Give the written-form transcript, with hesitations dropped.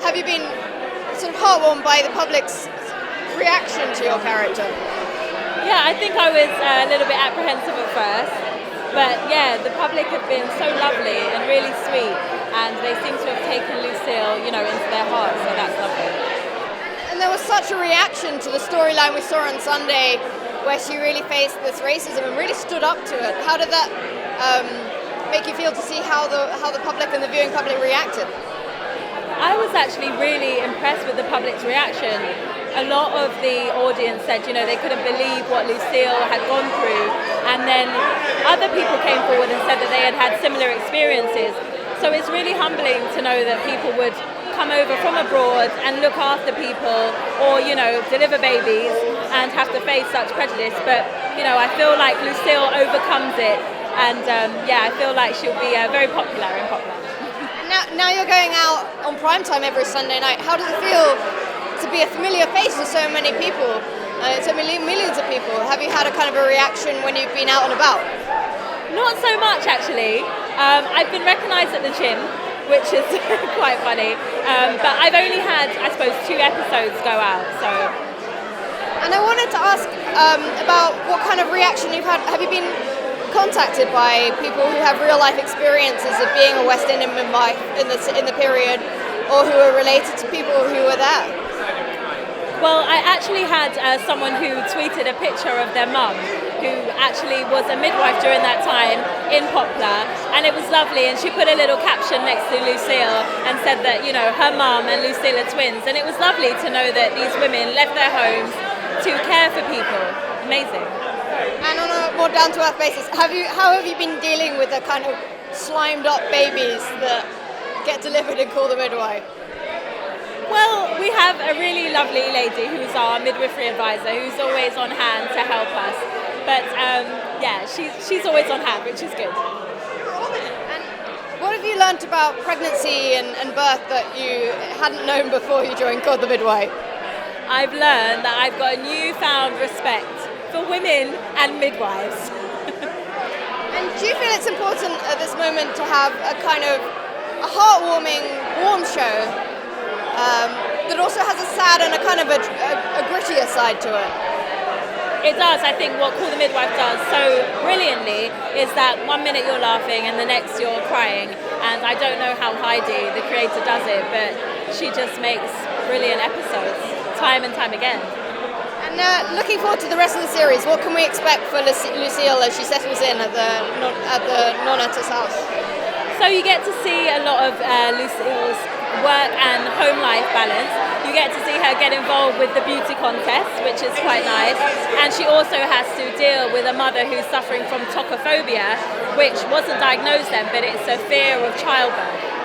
have you been sort of heartwarmed by the public's reaction to your character? Yeah, I think I was a little bit apprehensive at first, but yeah, the public have been so lovely and really sweet, and they seem to have taken Lucille, into their hearts, so that's lovely. And there was such a reaction to the storyline we saw on Sunday, where she really faced this racism and really stood up to it. How did that make you feel to see how the public and the viewing public reacted? I was actually really impressed with the public's reaction. A lot of the audience said, they couldn't believe what Lucille had gone through, and then other people came forward and said that they had had similar experiences. So it's really humbling to know that people would come over from abroad and look after people, or deliver babies and have to face such prejudice. But I feel like Lucille overcomes it, and I feel like she'll be very popular in Poplar. Now you're going out on primetime every Sunday night. How does it feel to be a familiar face to so many people, millions of people? Have you had a kind of a reaction when you've been out and about? Not so much, actually. I've been recognised at the gym, which is quite funny. But I've only had, I suppose, 2 episodes go out. So. And I wanted to ask about what kind of reaction you've had. Have you been contacted by people who have real life experiences of being a West Indian midwife in the period, or who are related to people who were there? Well, I actually had someone who tweeted a picture of their mum, who actually was a midwife during that time in Poplar, and it was lovely, and she put a little caption next to Lucille and said that, her mum and Lucille are twins, and it was lovely to know that these women left their homes to care for people. Amazing. And on a more down-to-earth basis, how have you been dealing with the kind of slimed-up babies that get delivered and call the midwife? Well, we have a really lovely lady who's our midwifery advisor, who's always on hand to help us. But she's always on hand, which is good. And what have you learnt about pregnancy and birth that you hadn't known before you joined Called the Midwife? I've learned that I've got a newfound respect for women and midwives. And do you feel it's important at this moment to have a kind of a heartwarming, warm show that also has a sad and a kind of a grittier side to it? It does. I think what Call the Midwife does so brilliantly is that one minute you're laughing and the next you're crying. And I don't know how Heidi, the creator, does it, but she just makes brilliant episodes time and time again. And looking forward to the rest of the series, what can we expect for Lucille as she settles in at the non-Enter's house? So you get to see a lot of Lucille's work and home life balance. You get to see her get involved with the beauty contest, which is quite nice. And she also has to deal with a mother who's suffering from tocophobia, which wasn't diagnosed then, but it's a fear of childbirth.